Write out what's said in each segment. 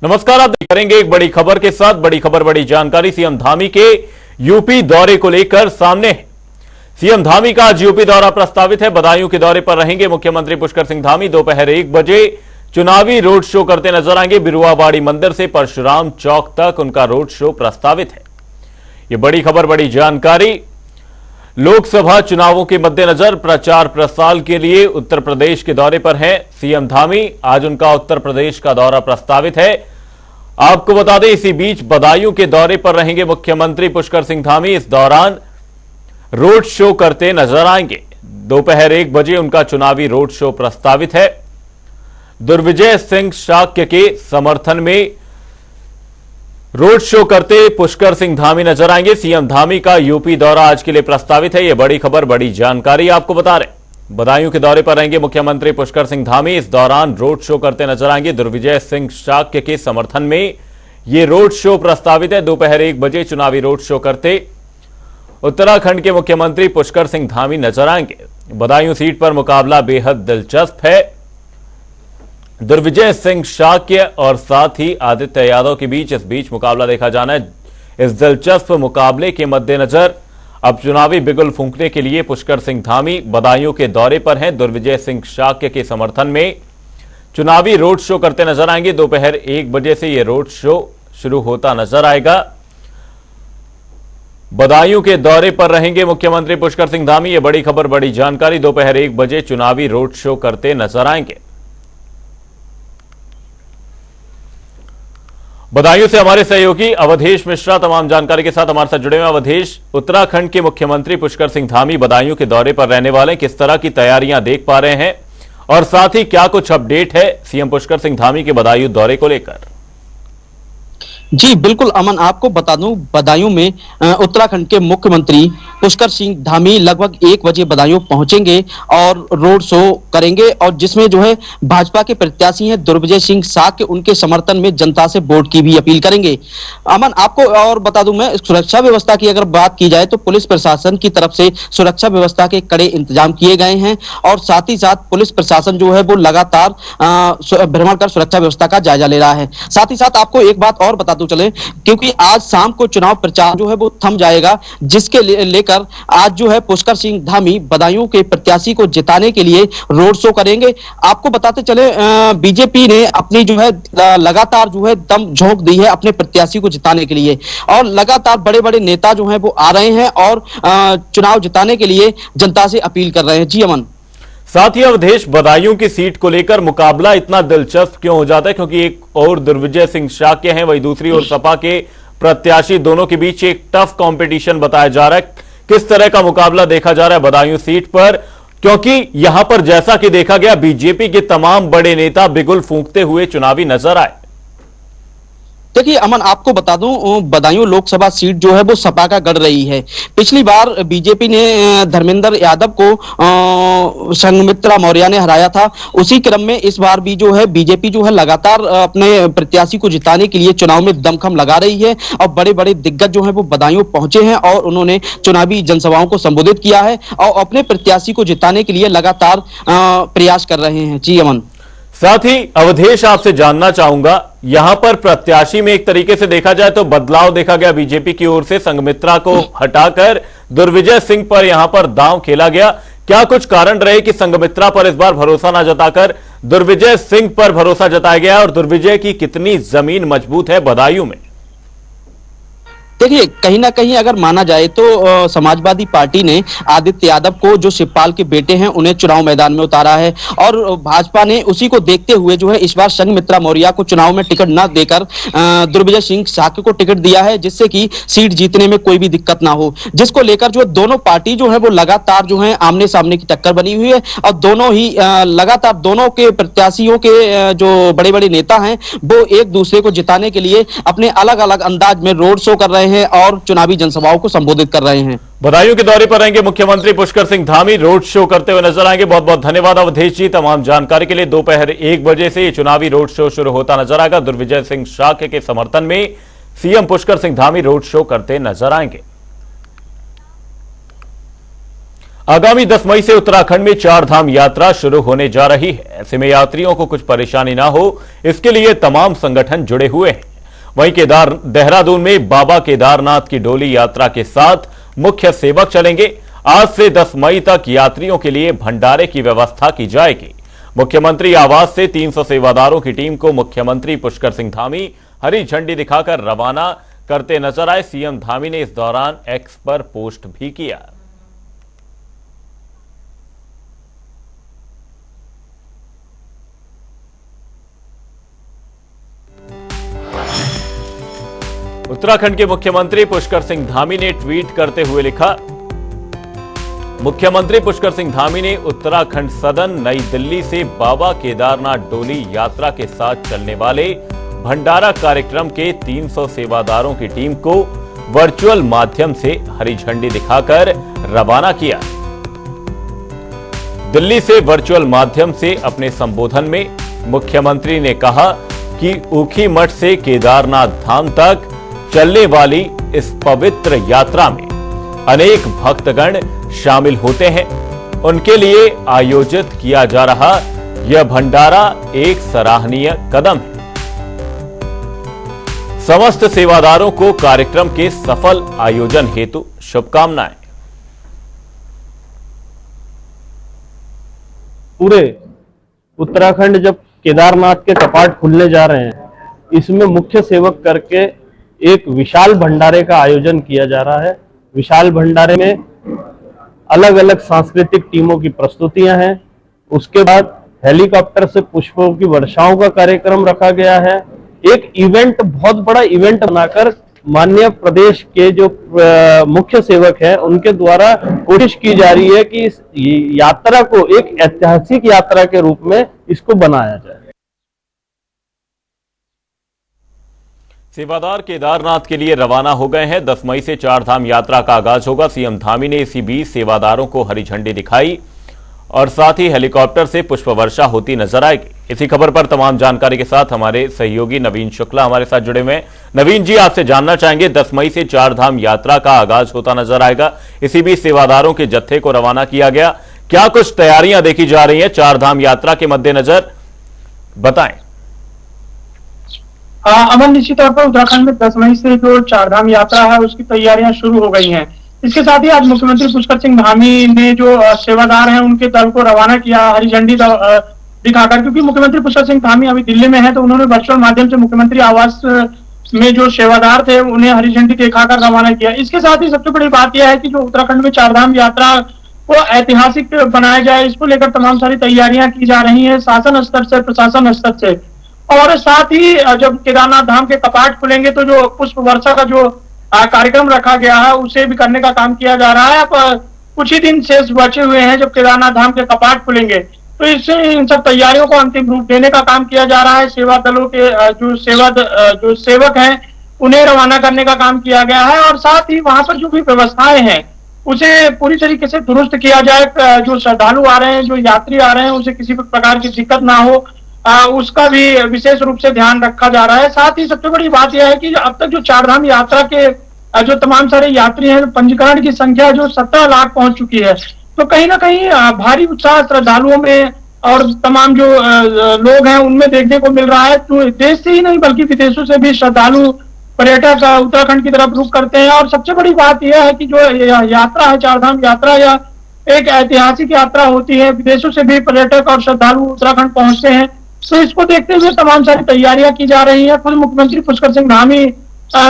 नमस्कार, आप करेंगे एक बड़ी खबर के साथ। बड़ी खबर, बड़ी जानकारी सीएम धामी के यूपी दौरे को लेकर सामने है। सीएम धामी का आज यूपी दौरा प्रस्तावित है। बदायूं के दौरे पर रहेंगे मुख्यमंत्री पुष्कर सिंह धामी। दोपहर 1 बजे चुनावी रोड शो करते नजर आएंगे। बिरुआबाड़ी मंदिर से परशुराम चौक तक उनका रोड शो प्रस्तावित है। यह बड़ी खबर, बड़ी जानकारी। लोकसभा चुनावों के मद्देनजर प्रचार प्रसार के लिए उत्तर प्रदेश के दौरे पर हैं सीएम धामी। आज उनका उत्तर प्रदेश का दौरा प्रस्तावित है। आपको बता दें, इसी बीच बदायूं के दौरे पर रहेंगे मुख्यमंत्री पुष्कर सिंह धामी। इस दौरान रोड शो करते नजर आएंगे। दोपहर 1 बजे उनका चुनावी रोड शो प्रस्तावित है। दुर्विजय सिंह शाक्य के समर्थन में रोड शो करते पुष्कर सिंह धामी नजर आएंगे। सीएम धामी का यूपी दौरा आज के लिए प्रस्तावित है। यह बड़ी खबर, बड़ी जानकारी आपको बता रहे। बदायूं के दौरे पर रहेंगे मुख्यमंत्री पुष्कर सिंह धामी। इस दौरान रोड शो करते नजर आएंगे। दुर्विजय सिंह शाक्य के समर्थन में यह रोड शो प्रस्तावित है। दोपहर 1 बजे चुनावी रोड शो करते उत्तराखंड के मुख्यमंत्री पुष्कर सिंह धामी नजर आएंगे। बदायूं सीट पर मुकाबला बेहद दिलचस्प है। दुर्विजय सिंह शाक्य और साथ ही आदित्य यादव के बीच मुकाबला देखा जाना है। इस दिलचस्प मुकाबले के मद्देनजर अब चुनावी बिगुल फूंकने के लिए पुष्कर सिंह धामी बदायूं के दौरे पर हैं। दुर्विजय सिंह शाक्य के समर्थन में चुनावी रोड शो करते नजर आएंगे। दोपहर 1 बजे से यह रोड शो शुरू होता नजर आएगा। बदायूं के दौरे पर रहेंगे मुख्यमंत्री पुष्कर सिंह धामी। यह बड़ी खबर, बड़ी जानकारी। दोपहर 1 बजे चुनावी रोड शो करते नजर आएंगे। बदायूं से हमारे सहयोगी अवधेश मिश्रा तमाम जानकारी के साथ हमारे साथ जुड़े हुए। अवधेश, उत्तराखंड के मुख्यमंत्री पुष्कर सिंह धामी बदायूं के दौरे पर रहने वाले, किस तरह की तैयारियां देख पा रहे हैं और साथ ही क्या कुछ अपडेट है सीएम पुष्कर सिंह धामी के बदायूं दौरे को लेकर? जी बिल्कुल अमन, आपको बता दूं, बदायूं में उत्तराखंड के मुख्यमंत्री पुष्कर सिंह धामी लगभग 1 बजे बदायूं पहुंचेंगे और रोड शो करेंगे, और जिसमें जो है भाजपा के प्रत्याशी हैं दुर्विजय सिंह शाक्य, उनके समर्थन में जनता से वोट की भी अपील करेंगे। अमन, आपको और बता दूं मैं, सुरक्षा व्यवस्था की अगर बात की जाए तो पुलिस प्रशासन की तरफ से सुरक्षा व्यवस्था के कड़े इंतजाम किए गए हैं, और साथ ही साथ पुलिस प्रशासन जो है वो लगातार भ्रमण कर सुरक्षा व्यवस्था का जायजा ले रहा है। साथ ही साथ आपको एक बात और बता चले, क्योंकि आज शाम को चुनाव प्रचार जो है वो थम जाएगा, जिसके लेकर आज जो है पुष्कर सिंह धामी बदायूं के प्रत्याशी को जिताने के लिए रोड शो करेंगे। आपको बताते चले, बीजेपी ने अपनी जो है लगातार जो है दम झोंक दी है अपने प्रत्याशी को जिताने के लिए, और लगातार बड़े बड़े नेता जो है वो आ रहे हैं और चुनाव जिताने के लिए जनता से अपील कर रहे हैं। जी अमन, साथ ही अवधेश, बदायूं की सीट को लेकर मुकाबला इतना दिलचस्प क्यों हो जाता है? क्योंकि एक और दुर्विजय सिंह शाक्य हैं, वही दूसरी ओर सपा के प्रत्याशी, दोनों के बीच एक टफ कंपटीशन बताया जा रहा है। किस तरह का मुकाबला देखा जा रहा है बदायूं सीट पर? क्योंकि यहां पर जैसा कि देखा गया, बीजेपी के तमाम बड़े नेता बिगुल फूंकते हुए चुनावी नजर आए। देखिए अमन, आपको बता दूं, बदायूं लोकसभा सीट जो है वो सपा का गढ़ रही है। पिछली बार बीजेपी ने धर्मेंद्र यादव को संघमित्रा मौर्य ने हराया था। उसी क्रम में इस बार भी जो है बीजेपी जो है लगातार अपने प्रत्याशी को जिताने के लिए चुनाव में दमखम लगा रही है, और बड़े बड़े दिग्गज जो है वो बदायूं पहुंचे हैं और उन्होंने चुनावी जनसभाओं को संबोधित किया है और अपने प्रत्याशी को जिताने के लिए लगातार प्रयास कर रहे हैं। जी अमन, साथ ही अवधेश, आपसे जानना चाहूंगा, यहां पर प्रत्याशी में एक तरीके से देखा जाए तो बदलाव देखा गया। बीजेपी की ओर से संघमित्रा को हटाकर दुर्विजय सिंह पर यहां पर दांव खेला गया। क्या कुछ कारण रहे कि संघमित्रा पर इस बार भरोसा न जताकर दुर्विजय सिंह पर भरोसा जताया गया, और दुर्विजय की कितनी जमीन मजबूत है बदायूं में? देखिए, कहीं ना कहीं अगर माना जाए तो समाजवादी पार्टी ने आदित्य यादव को, जो शिवपाल के बेटे हैं, उन्हें चुनाव मैदान में उतारा है, और भाजपा ने उसी को देखते हुए जो है इस बार संघमित्रा मौर्य को चुनाव में टिकट न देकर दुर्विजय सिंह शाक्य को टिकट दिया है, जिससे कि सीट जीतने में कोई भी दिक्कत ना हो। जिसको लेकर जो दोनों पार्टी जो है वो लगातार जो है आमने सामने की टक्कर बनी हुई है, और दोनों ही लगातार दोनों के प्रत्याशियों के जो बड़े बड़े नेता हैं वो एक दूसरे को जिताने के लिए अपने अलग अलग अंदाज में रोड शो कर रहे हैं और चुनावी जनसभाओं को संबोधित कर रहे हैं। बदायूं के दौरे पर रहेंगे मुख्यमंत्री पुष्कर सिंह धामी, रोड शो करते हुए नजर आएंगे। बहुत बहुत धन्यवाद अवधेश जी तमाम जानकारी के लिए। दोपहर 1 बजे से चुनावी रोड शो शुरू होता नजर आएगा। दुर्विजय सिंह शाक्य के समर्थन में CM Pushkar Singh Dhami road show करते नजर आएंगे। आगामी 10 मई से उत्तराखंड में 4 धाम यात्रा शुरू होने जा रही है। ऐसे में यात्रियों को कुछ परेशानी ना हो, इसके लिए तमाम संगठन जुड़े हुए हैं। वहीं देहरादून में बाबा केदारनाथ की डोली यात्रा के साथ मुख्य सेवक चलेंगे। आज से 10 मई तक यात्रियों के लिए भंडारे की व्यवस्था की जाएगी। मुख्यमंत्री आवास से 300 सेवादारों की टीम को मुख्यमंत्री पुष्कर सिंह धामी हरी झंडी दिखाकर रवाना करते नजर आए। सीएम धामी ने इस दौरान एक्स पर पोस्ट भी किया। उत्तराखंड के मुख्यमंत्री पुष्कर सिंह धामी ने ट्वीट करते हुए लिखा, मुख्यमंत्री पुष्कर सिंह धामी ने उत्तराखंड सदन नई दिल्ली से बाबा केदारनाथ डोली यात्रा के साथ चलने वाले भंडारा कार्यक्रम के 300 सेवादारों की टीम को वर्चुअल माध्यम से हरी झंडी दिखाकर रवाना किया। दिल्ली से वर्चुअल माध्यम से अपने संबोधन में मुख्यमंत्री ने कहा कि ऊखीमठ से केदारनाथ धाम तक चलने वाली इस पवित्र यात्रा में अनेक भक्तगण शामिल होते हैं। उनके लिए आयोजित किया जा रहा यह भंडारा एक सराहनीय कदम है। समस्त सेवादारों को कार्यक्रम के सफल आयोजन हेतु शुभकामनाएं। पूरे उत्तराखंड जब केदारनाथ के कपाट खुलने जा रहे हैं, इसमें मुख्य सेवक करके एक विशाल भंडारे का आयोजन किया जा रहा है। विशाल भंडारे में अलग अलग सांस्कृतिक टीमों की प्रस्तुतियां हैं। उसके बाद हेलीकॉप्टर से पुष्पों की वर्षाओं का कार्यक्रम रखा गया है। एक इवेंट, बहुत बड़ा इवेंट बनाकर माननीय प्रदेश के जो मुख्य सेवक हैं उनके द्वारा कोशिश की जा रही है कि इस यात्रा को एक ऐतिहासिक यात्रा के रूप में इसको बनाया जाए। सेवादार केदारनाथ के लिए रवाना हो गए हैं। 10 मई से 4 धाम यात्रा का आगाज होगा। सीएम धामी ने इसी बीच सेवादारों को हरी झंडी दिखाई और साथ ही हेलीकॉप्टर से पुष्प वर्षा होती नजर आएगी। इसी खबर पर तमाम जानकारी के साथ हमारे सहयोगी नवीन शुक्ला हमारे साथ जुड़े हुए हैं। नवीन जी, आपसे जानना चाहेंगे, 10 मई से 4 धाम यात्रा का आगाज होता नजर आएगा। इसी बीच सेवादारों के जत्थे को रवाना किया गया। क्या कुछ तैयारियां देखी जा रही हैं 4 धाम यात्रा के मद्देनजर, बताएं। अमन, निश्चित तौर पर उत्तराखंड में 10 मई से जो 4 धाम यात्रा है उसकी तैयारियां शुरू हो गई हैं। इसके साथ ही आज मुख्यमंत्री पुष्कर सिंह धामी ने जो सेवादार हैं उनके दल को रवाना किया हरी झंडी दिखाकर, क्योंकि मुख्यमंत्री पुष्कर सिंह धामी अभी दिल्ली में है तो उन्होंने वर्चुअल माध्यम से मुख्यमंत्री आवास में जो सेवादार थे उन्हें हरी झंडी दिखाकर रवाना किया। इसके साथ ही सबसे बड़ी बात यह है कि जो उत्तराखंड में 4 धाम यात्रा को ऐतिहासिक बनाया जाए, इसको लेकर तमाम सारी तैयारियां की जा रही है शासन स्तर से, प्रशासन स्तर से। और साथ ही जब केदारनाथ धाम के कपाट खुलेंगे तो जो पुष्प वर्षा का जो कार्यक्रम रखा गया है उसे भी करने का काम किया जा रहा है। अब कुछ ही दिन शेष बचे हुए हैं जब केदारनाथ धाम के कपाट खुलेंगे, तो इससे इन सब तैयारियों को अंतिम रूप देने का काम किया जा रहा है। सेवा दलों के जो सेवक हैं उन्हें रवाना करने का काम किया गया है और साथ ही वहां पर जो भी व्यवस्थाएं हैं उसे पूरी तरीके से दुरुस्त किया जाए। जो श्रद्धालु आ रहे हैं, जो यात्री आ रहे हैं, उसे किसी भी प्रकार की दिक्कत ना हो, उसका भी विशेष रूप से ध्यान रखा जा रहा है। साथ ही सबसे बड़ी बात यह है कि अब तक जो 4 धाम यात्रा के जो तमाम सारे यात्री हैं, पंजीकरण की संख्या जो 17 लाख पहुंच चुकी है, तो कहीं ना कहीं भारी उत्साह श्रद्धालुओं में और तमाम जो लोग हैं उनमें देखने को मिल रहा है। तो देश से ही नहीं बल्कि विदेशों से भी श्रद्धालु पर्यटक उत्तराखंड की तरफ रुख करते हैं। और सबसे बड़ी बात यह है कि जो यात्रा है 4 धाम यात्रा या एक ऐतिहासिक यात्रा होती है, विदेशों से भी पर्यटक और श्रद्धालु उत्तराखंड पहुंचते हैं। तो इसको देखते हुए तमाम सारी तैयारियां की जा रही है। खुद मुख्यमंत्री पुष्कर सिंह धामी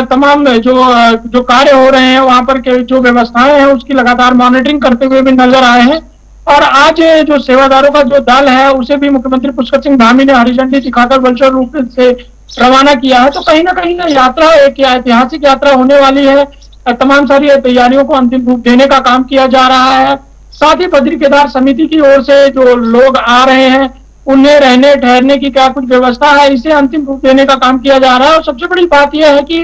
तमाम जो कार्य हो रहे हैं वहां पर के जो व्यवस्थाएं हैं उसकी लगातार मॉनिटरिंग करते हुए भी नजर आए हैं। और आज जो सेवादारों का जो दल है उसे भी मुख्यमंत्री पुष्कर सिंह धामी ने हरी झंडी दिखाकर वर्चुअल रूप से रवाना किया है। तो कहीं ना कहीं यात्रा एक ऐतिहासिक यात्रा होने वाली है। तमाम सारी तैयारियों को अंतिम रूप देने का काम किया जा रहा है। साथ ही बद्री केदार समिति की ओर से जो लोग आ रहे हैं उन्हें रहने ठहरने की क्या कुछ व्यवस्था है, इसे अंतिम रूप देने का काम किया जा रहा है। और सबसे बड़ी बात यह है कि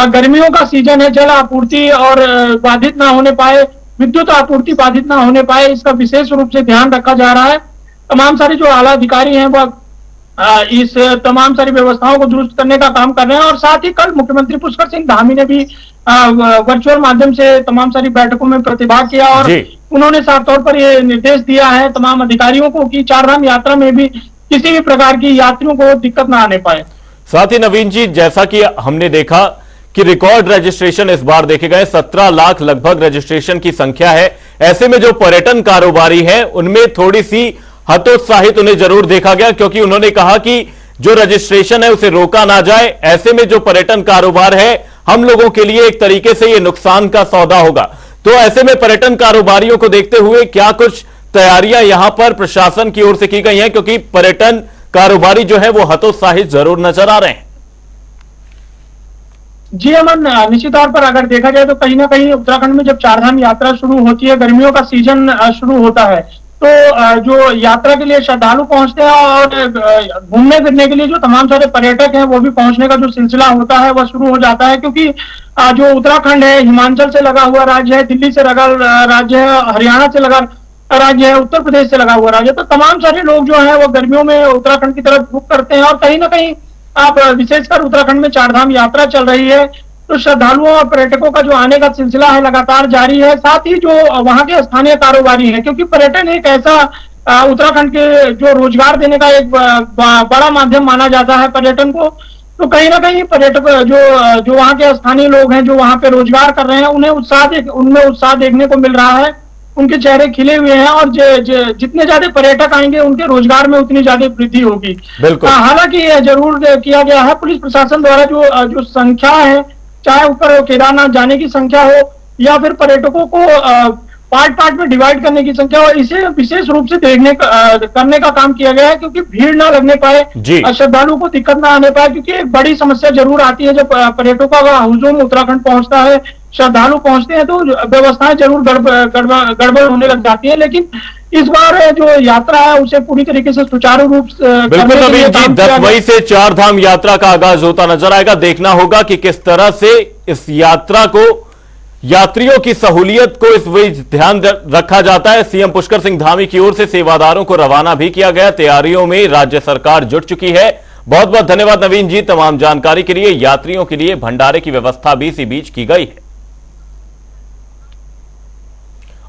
गर्मियों का सीजन है, जल आपूर्ति और बाधित ना होने पाए, विद्युत आपूर्ति बाधित ना होने पाए, इसका विशेष रूप से ध्यान रखा जा रहा है। तमाम सारे जो आला अधिकारी हैं वह इस तमाम सारी व्यवस्थाओं को दुरुस्त करने का काम कर रहे हैं। और साथ ही कल मुख्यमंत्री पुष्कर सिंह धामी ने भी वर्चुअल माध्यम से तमाम सारी बैठकों में प्रतिभाग किया और उन्होंने साफ तौर पर ये निर्देश दिया है तमाम अधिकारियों को कि चारधाम यात्रा में भी किसी भी प्रकार की यात्रियों को दिक्कत ना आने पाए। साथ ही नवीन जी, जैसा कि हमने देखा कि रिकॉर्ड रजिस्ट्रेशन इस बार देखे गए 17 लाख लगभग रजिस्ट्रेशन की संख्या है। ऐसे में जो पर्यटन कारोबारी है उनमें थोड़ी सी हतोत्साहित उन्हें जरूर देखा गया, क्योंकि उन्होंने कहा कि जो रजिस्ट्रेशन है उसे रोका ना जाए। ऐसे में जो पर्यटन कारोबार है हम लोगों के लिए एक तरीके से ये नुकसान का सौदा होगा। तो ऐसे में पर्यटन कारोबारियों को देखते हुए क्या कुछ तैयारियां यहां पर प्रशासन की ओर से की गई हैं, क्योंकि पर्यटन कारोबारी जो है वो हतोत्साहित जरूर नजर आ रहे हैं। जी अमन, निश्चित तौर पर अगर देखा जाए तो कहीं ना कहीं उत्तराखंड में जब चारधाम यात्रा शुरू होती है, गर्मियों का सीजन शुरू होता है, तो जो यात्रा के लिए श्रद्धालु पहुंचते हैं और घूमने फिरने के लिए जो तमाम सारे पर्यटक हैं वो भी पहुंचने का जो सिलसिला होता है वह शुरू हो जाता है। क्योंकि जो उत्तराखंड है हिमाचल से लगा हुआ राज्य है, दिल्ली से लगा राज्य है, हरियाणा से लगा राज्य है, उत्तर प्रदेश से लगा हुआ राज्य है, तो तमाम सारे लोग जो है वो गर्मियों में उत्तराखंड की तरफ रुख करते हैं। और कहीं ना कहीं आप विशेषकर उत्तराखंड में चारधाम यात्रा चल रही है तो श्रद्धालुओं और पर्यटकों का जो आने का सिलसिला है लगातार जारी है। साथ ही जो वहां के स्थानीय कारोबारी हैं, क्योंकि पर्यटन एक ऐसा उत्तराखंड के जो रोजगार देने का एक बड़ा माध्यम माना जाता है पर्यटन को, तो कहीं ना कहीं पर्यटक जो वहां के स्थानीय लोग हैं जो वहां पे रोजगार कर रहे हैं उनमें उत्साह देखने को मिल रहा है। उनके चेहरे खिले हुए हैं और जितने ज्यादा पर्यटक आएंगे उनके रोजगार में उतनी ज्यादा वृद्धि होगी। हालांकि जरूर किया गया है पुलिस प्रशासन द्वारा जो संख्या है, चाहे ऊपर केदारनाथ जाने की संख्या हो या फिर पर्यटकों को पार्ट में डिवाइड करने की संख्या हो, इसे विशेष रूप से करने का काम किया गया है, क्योंकि भीड़ ना लगने पाए, श्रद्धालुओं को दिक्कत ना आने पाए। क्योंकि एक बड़ी समस्या जरूर आती है जब पर्यटकों का हुजूम उत्तराखंड पहुंचता है, श्रद्धालु पहुंचते हैं तो व्यवस्थाएं जरूर गड़बड़ होने लग जाती है। लेकिन इस बार जो यात्रा है उसे पूरी तरीके से सुचारू रूप से बिल्कुल नवीन जी, 10 मई से चारधाम यात्रा का आगाज होता नजर आएगा। देखना होगा कि किस तरह से इस यात्रा को, यात्रियों की सहूलियत को इस बीच ध्यान रखा जाता है। सीएम पुष्कर सिंह धामी की ओर से सेवादारों को रवाना भी किया गया। तैयारियों में राज्य सरकार जुट चुकी है। बहुत बहुत धन्यवाद नवीन जी तमाम जानकारी के लिए। यात्रियों के लिए भंडारे की व्यवस्था भी इसी बीच की गई है।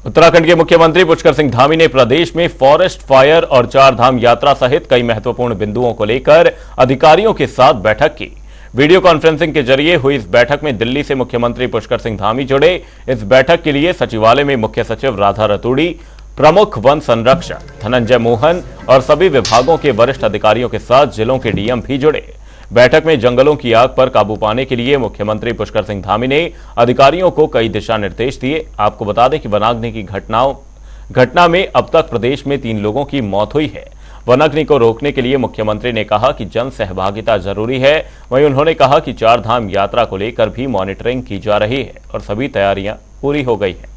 उत्तराखंड के मुख्यमंत्री पुष्कर सिंह धामी ने प्रदेश में फॉरेस्ट फायर और चारधाम यात्रा सहित कई महत्वपूर्ण बिंदुओं को लेकर अधिकारियों के साथ बैठक की। वीडियो कॉन्फ्रेंसिंग के जरिए हुई इस बैठक में दिल्ली से मुख्यमंत्री पुष्कर सिंह धामी जुड़े। इस बैठक के लिए सचिवालय में मुख्य सचिव राधा रतूड़ी, प्रमुख वन संरक्षक धनंजय मोहन और सभी विभागों के वरिष्ठ अधिकारियों के साथ जिलों के डीएम भी जुड़े। बैठक में जंगलों की आग पर काबू पाने के लिए मुख्यमंत्री पुष्कर सिंह धामी ने अधिकारियों को कई दिशा निर्देश दिए। आपको बता दें कि वनाग्नि की घटना में अब तक प्रदेश में 3 लोगों की मौत हुई है। वनाग्नि को रोकने के लिए मुख्यमंत्री ने कहा कि जन सहभागिता जरूरी है। वहीं उन्होंने कहा कि चारधाम यात्रा को लेकर भी मॉनिटरिंग की जा रही है और सभी तैयारियां पूरी हो गई हैं।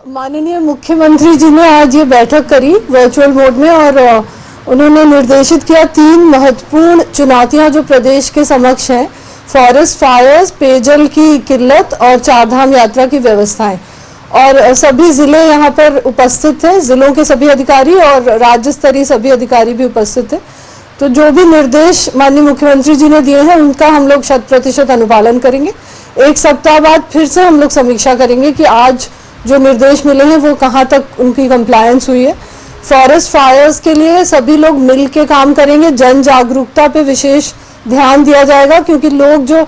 माननीय मुख्यमंत्री जी ने आज ये बैठक करी वर्चुअल मोड में और उन्होंने निर्देशित किया 3 महत्वपूर्ण चुनौतियां जो प्रदेश के समक्ष हैं, फॉरेस्ट फायर्स, पेयजल की किल्लत और चारधाम यात्रा की व्यवस्थाएं। और सभी जिले यहाँ पर उपस्थित हैं, जिलों के सभी अधिकारी और राज्य स्तरीय सभी अधिकारी भी उपस्थित हैं। तो जो भी निर्देश माननीय मुख्यमंत्री जी ने दिए हैं उनका हम लोग 100% अनुपालन करेंगे। 1 सप्ताह बाद फिर से हम लोग समीक्षा करेंगे कि आज जो निर्देश मिले हैं वो कहाँ तक उनकी कंप्लायंस हुई है। फॉरेस्ट फायर्स के लिए सभी लोग मिल के काम करेंगे। जन जागरूकता पे विशेष ध्यान दिया जाएगा, क्योंकि लोग जो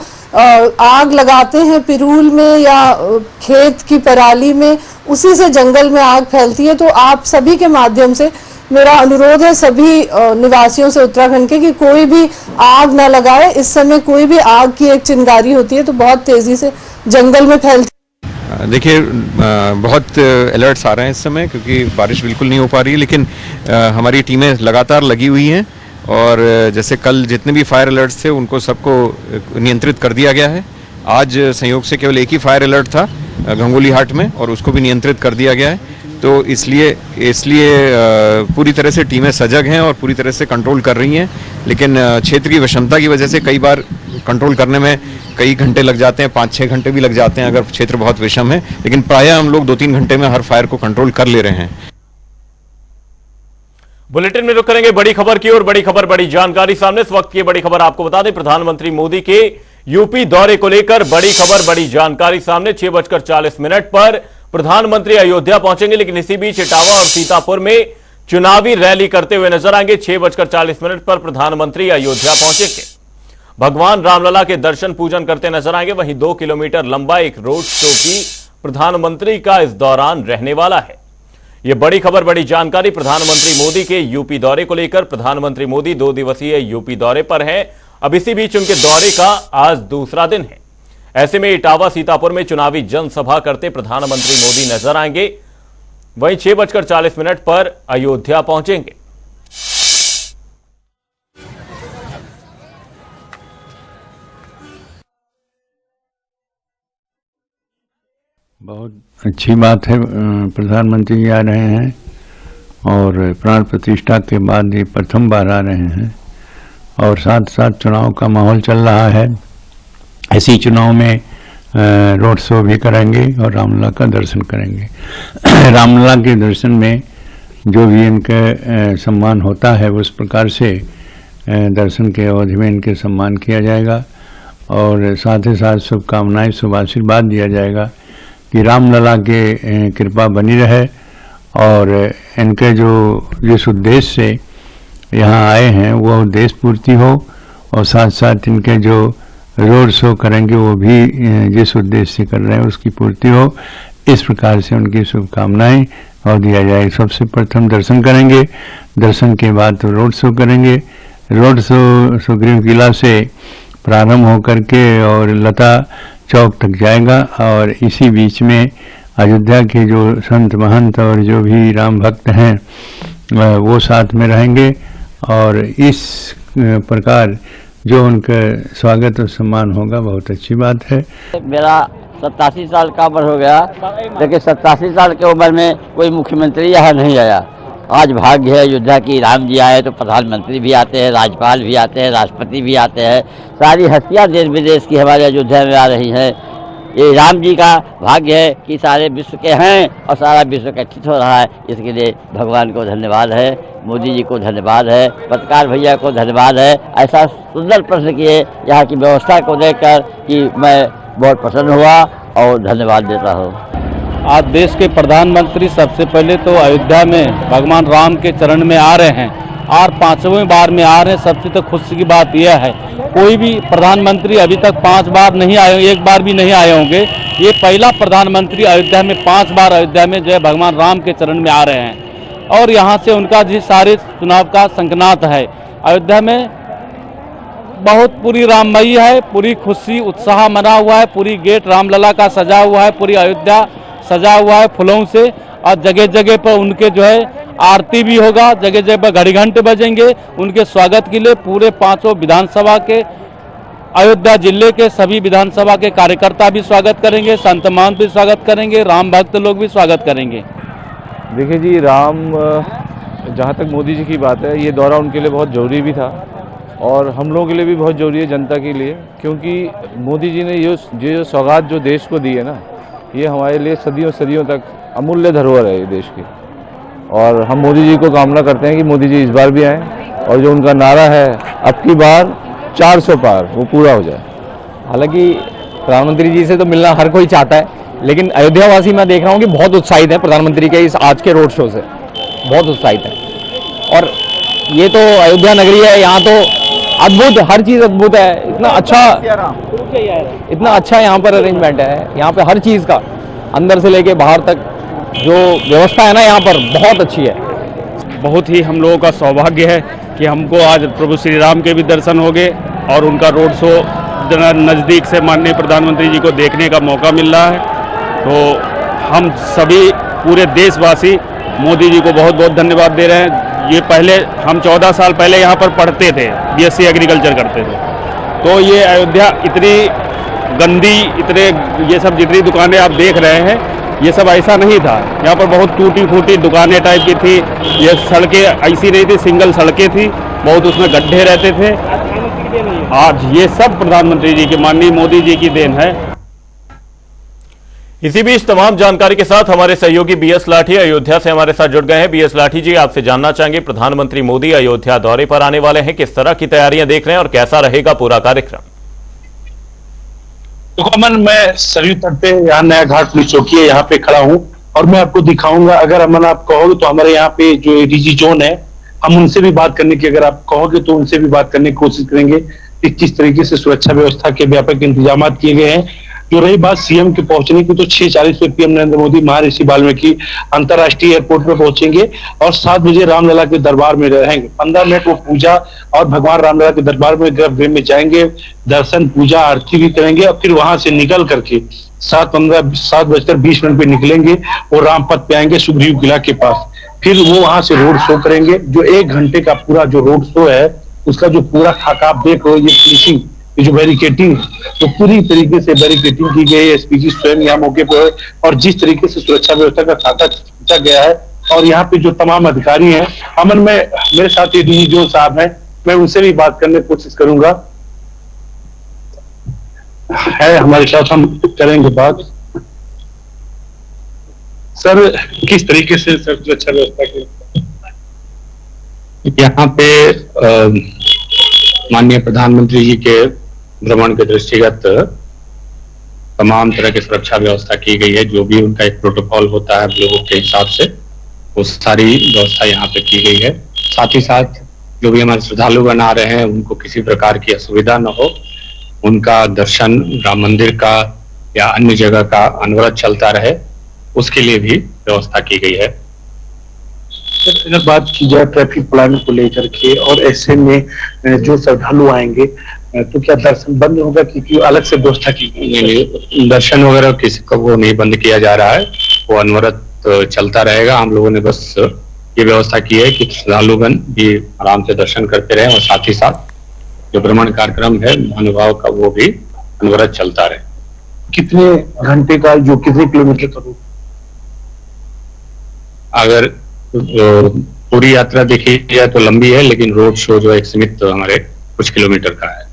आग लगाते हैं पिरूल में या खेत की पराली में, उसी से जंगल में आग फैलती है। तो आप सभी के माध्यम से मेरा अनुरोध है सभी निवासियों से उत्तराखंड के कि कोई भी आग ना लगाए। इस समय कोई भी आग की एक चिंगारी होती है तो बहुत तेजी से जंगल में फैलती है। देखिए, बहुत अलर्ट्स आ रहे हैं इस समय क्योंकि बारिश बिल्कुल नहीं हो पा रही है, लेकिन हमारी टीमें लगातार लगी हुई हैं और जैसे कल जितने भी फायर अलर्ट्स थे उनको सबको नियंत्रित कर दिया गया है। आज संयोग से केवल एक ही फायर अलर्ट था गंगोली हाट में और उसको भी नियंत्रित कर दिया गया है। तो इसलिए पूरी तरह से टीमें सजग हैं और पूरी तरह से कंट्रोल कर रही हैं। लेकिन क्षेत्र की विषमता की वजह से कई बार कंट्रोल करने में कई घंटे लग जाते हैं, 5-6 घंटे भी लग जाते हैं अगर क्षेत्र बहुत विषम है। लेकिन प्रायः हम लोग 2-3 घंटे में हर फायर को कंट्रोल कर ले रहे हैं। बुलेटिन में रुक करेंगे बड़ी खबर की ओर। बड़ी खबर, बड़ी जानकारी सामने। इस वक्त की बड़ी खबर आपको बता दें, प्रधानमंत्री मोदी के यूपी दौरे को लेकर बड़ी खबर, बड़ी जानकारी सामने। 6:40 पर प्रधानमंत्री अयोध्या पहुंचेंगे, लेकिन इसी बीच इटावा और सीतापुर में चुनावी रैली करते हुए नजर आएंगे। 6:40 पर प्रधानमंत्री अयोध्या पहुंचेंगे, भगवान रामलला के दर्शन पूजन करते नजर आएंगे। वहीं 2 किलोमीटर लंबा एक रोड शो भी प्रधानमंत्री का इस दौरान रहने वाला है। यह बड़ी खबर, बड़ी जानकारी प्रधानमंत्री मोदी के यूपी दौरे को लेकर। प्रधानमंत्री मोदी 2 दिवसीय यूपी दौरे पर हैं। अब इसी बीच उनके दौरे का आज दूसरा दिन है। ऐसे में इटावा सीतापुर में चुनावी जनसभा करते प्रधानमंत्री मोदी नजर आएंगे। वहीं 6:40 पर अयोध्या पहुंचेंगे। बहुत अच्छी बात है, प्रधानमंत्री जी आ रहे हैं और प्राण प्रतिष्ठा के बाद ये प्रथम बार आ रहे हैं और साथ साथ चुनाव का माहौल चल रहा है। ऐसी चुनाव में रोड शो भी करेंगे और रामलला का दर्शन करेंगे। रामलला के दर्शन में जो भी इनके सम्मान होता है उस प्रकार से दर्शन के अवधि में इनके सम्मान किया जाएगा और साथ ही साथ शुभकामनाएं, शुभ आशीर्वाद दिया जाएगा कि रामलला के कृपा बनी रहे और इनके जो जिस उद्देश्य से यहाँ आए हैं वो उद्देश्य पूर्ति हो और साथ साथ इनके जो रोड शो करेंगे वो भी जिस उद्देश्य से कर रहे हैं उसकी पूर्ति हो। इस प्रकार से उनकी शुभकामनाएं और दिया जाए। सबसे प्रथम दर्शन करेंगे, दर्शन के बाद तो रोड शो करेंगे। रोड शो सुग्रीव किला से प्रारंभ होकर के और लता चौक तक जाएगा और इसी बीच में अयोध्या के जो संत महंत और जो भी राम भक्त हैं वो साथ में रहेंगे और इस प्रकार जो उनका स्वागत और सम्मान होगा बहुत अच्छी बात है। मेरा 87 साल का उम्र हो गया, लेकिन 87 साल की उम्र में कोई मुख्यमंत्री यहाँ नहीं आया। आज भाग्य है अयोध्या की, राम जी आए तो प्रधानमंत्री भी आते हैं, राज्यपाल भी आते हैं, राष्ट्रपति भी आते हैं। सारी हस्तियाँ देश विदेश की हमारे अयोध्या में आ रही हैं। ये राम जी का भाग्य है कि सारे विश्व के हैं और सारा विश्व एकत्रित हो रहा है। इसके लिए भगवान को धन्यवाद है, मोदी जी को धन्यवाद है, पत्रकार भैया को धन्यवाद है। ऐसा सुंदर प्रश्न किए यहाँ की व्यवस्था को देखकर कि मैं बहुत प्रसन्न हुआ और धन्यवाद देता हूँ। आज देश के प्रधानमंत्री सबसे पहले तो अयोध्या में भगवान राम के चरण में आ रहे हैं और 5वीं बार में आ रहे हैं। सबसे तो खुशी की बात यह है, कोई भी प्रधानमंत्री अभी तक 5 बार नहीं आए, एक बार भी नहीं आए होंगे। ये पहला प्रधानमंत्री अयोध्या में 5 बार अयोध्या में जो है भगवान राम के चरण में आ रहे हैं और यहाँ से उनका जी सारे चुनाव का संकनात है। अयोध्या में बहुत पूरी राममयी है, पूरी खुशी उत्साह मना हुआ है, पूरी गेट रामलला का सजा हुआ है, पूरी अयोध्या सजा हुआ है फूलों से और जगह जगह पर उनके जो है आरती भी होगा, जगह जगह पर घड़ी घंटे बजेंगे। उनके स्वागत के लिए पूरे 5 विधानसभा के, अयोध्या जिले के सभी विधानसभा के कार्यकर्ता भी स्वागत करेंगे, संत महंत भी स्वागत करेंगे, राम भक्त लोग भी स्वागत करेंगे। देखिए जी, राम जहाँ तक मोदी जी की बात है, ये दौरा उनके लिए बहुत ज़रूरी भी था और हम लोगों के लिए भी बहुत ज़रूरी है, जनता के लिए, क्योंकि मोदी जी ने ये सौगात जो देश को दी है ना, ये हमारे लिए सदियों सदियों तक अमूल्य धरोहर है ये देश की। और हम मोदी जी को कामना करते हैं कि मोदी जी इस बार भी आएँ और जो उनका नारा है अब की बार 400 पार, वो पूरा हो जाए। हालांकि प्रधानमंत्री जी से तो मिलना हर कोई चाहता है, लेकिन अयोध्या वासी मैं देख रहा हूँ कि बहुत उत्साहित है प्रधानमंत्री के इस आज के रोड शो से, बहुत उत्साहित है। और ये तो अयोध्या नगरी है, यहाँ तो अद्भुत, हर चीज़ अद्भुत है। इतना अच्छा यहाँ पर अरेंजमेंट है, यहाँ पे हर चीज़ का अंदर से लेके बाहर तक जो व्यवस्था है ना यहाँ पर बहुत अच्छी है। बहुत ही हम लोगों का सौभाग्य है कि हमको आज प्रभु श्री राम के भी दर्शन हो गए और उनका रोड शो नज़दीक से माननीय प्रधानमंत्री जी को देखने का मौका मिल रहा है। तो हम सभी पूरे देशवासी मोदी जी को बहुत बहुत धन्यवाद दे रहे हैं। ये पहले हम 14 साल पहले यहाँ पर पढ़ते थे, BSc एग्रीकल्चर करते थे, तो ये अयोध्या इतनी गंदी, इतने ये सब जितनी दुकानें आप देख रहे हैं ये सब ऐसा नहीं था। यहाँ पर बहुत टूटी फूटी दुकानें टाइप की थी, ये सड़कें ऐसी नहीं थी, सिंगल सड़कें थी, बहुत उसमें गड्ढे रहते थे। आज ये सब प्रधानमंत्री जी की, माननीय मोदी जी की देन है। इसी बीच तमाम जानकारी के साथ हमारे सहयोगी BS लाठी अयोध्या से हमारे साथ जुड़ गए हैं। BS लाठी जी, आपसे जानना चाहेंगे, प्रधानमंत्री मोदी अयोध्या दौरे पर आने वाले हैं, किस तरह की तैयारियां देख रहे हैं और कैसा रहेगा पूरा कार्यक्रम? देखो अमन, मैं सरयू तट पे यहाँ नया घाट पुलिस चौकी है, यहाँ पे खड़ा हूँ और मैं आपको दिखाऊंगा। अगर अमन आप कहोगे तो हमारे यहाँ पे जो एडीजी जोन है, हम उनसे भी बात करने की, अगर आप कहोगे तो उनसे भी बात करने की कोशिश करेंगे कि किस तरीके से सुरक्षा व्यवस्था के व्यापक इंतजाम किए गए हैं। जो रही बात सीएम के पहुंचने की, तो 6:40 पे पीएम नरेंद्र मोदी महर्षि वाल्मीकि अंतर्राष्ट्रीय एयरपोर्ट पे पहुंचेंगे और 7 बजे रामलला के दरबार में रहेंगे। 15 मिनट वो पूजा और भगवान रामलला के दरबार में गर्भगृह में जाएंगे, दर्शन पूजा आरती भी करेंगे और फिर वहां से निकल करके 7:20 पे निकलेंगे और रामपथ पे आएंगे सुग्रीव किला के पास। फिर वो वहां से रोड शो करेंगे। जो 1 घंटे का पूरा जो रोड शो है, उसका जो पूरा खाका आप देख रहे हो, ये पुलिसिंग, ये जो बैरिकेटिंग, तो पूरी तरीके से बैरिकेटिंग की गई है। एसपी जी स्वयं यहाँ मौके पर और जिस तरीके से सुरक्षा व्यवस्था का खाका खींचा गया है, और यहाँ पे जो तमाम अधिकारी हैं, अमन में मेरे साथ ये डीजी जोन साहब हैं, मैं उनसे भी बात करने की कोशिश करूंगा, है हमारे साथ, हम करेंगे बात। सर, किस तरीके से सर सुरक्षा व्यवस्था की यहाँ पे माननीय प्रधानमंत्री जी के भ्रमण के दृष्टिगत तमाम तरह की सुरक्षा व्यवस्था की गई है। जो भी उनका एक प्रोटोकॉल होता है लोगों के हिसाब से, वो सारी व्यवस्था यहाँ पे की गई है। साथ ही साथ जो भी हमारे श्रद्धालुगण आ रहे हैं, उनको किसी प्रकार की असुविधा न हो, उनका दर्शन राम मंदिर का या अन्य जगह का अनवरत चलता रहे, उसके लिए भी व्यवस्था की गई है। अगर बात की जाए ट्रैफिक प्लान को लेकर के, और ऐसे में जो श्रद्धालु आएंगे तो क्या दर्शन बंद होगा, क्योंकि अलग से व्यवस्था की नहीं, दर्शन वगैरह किसी को वो नहीं बंद किया जा रहा है, वो अनवरत चलता रहेगा। हम लोगों ने बस ये व्यवस्था की है कि श्रद्धालुगण भी आराम से दर्शन करते रहे और साथ ही साथ जो भ्रमण कार्यक्रम है महानुभाव का, वो भी अनवरत चलता रहे। कितने घंटे का, जो कितने किलोमीटर का रूट? अगर पूरी यात्रा देखी जाए तो लंबी है, लेकिन रोड शो जो एक सीमित हमारे कुछ किलोमीटर का है।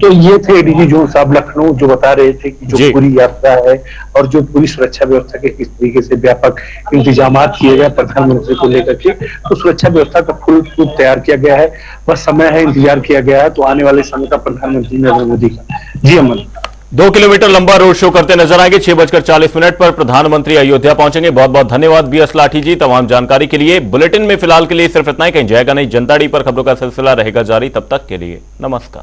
तो ये थे डीजी जोन साहब लखनऊ, जो बता रहे थे कि जो पूरी यात्रा है और जो पूरी सुरक्षा व्यवस्था के किस तरीके से व्यापक इंतजाम किए गए प्रधानमंत्री को लेकर के, तो सुरक्षा व्यवस्था का फुल प्रूफ तैयार किया गया है। बस समय है, इंतजार किया गया है, तो आने वाले समय का प्रधानमंत्री नरेंद्र मोदी का। जी अमन, 2 किलोमीटर लंबा रोड शो करते नजर आएंगे। 6:40 पर प्रधानमंत्री अयोध्या पहुंचेंगे। बहुत बहुत धन्यवाद बीएस लाठी जी तमाम जानकारी के लिए। बुलेटिन में फिलहाल के लिए सिर्फ इतना ही, कहीं जाएगा नहीं। जनता डी पर खबरों का सिलसिला रहेगा जारी, तब तक के लिए नमस्कार।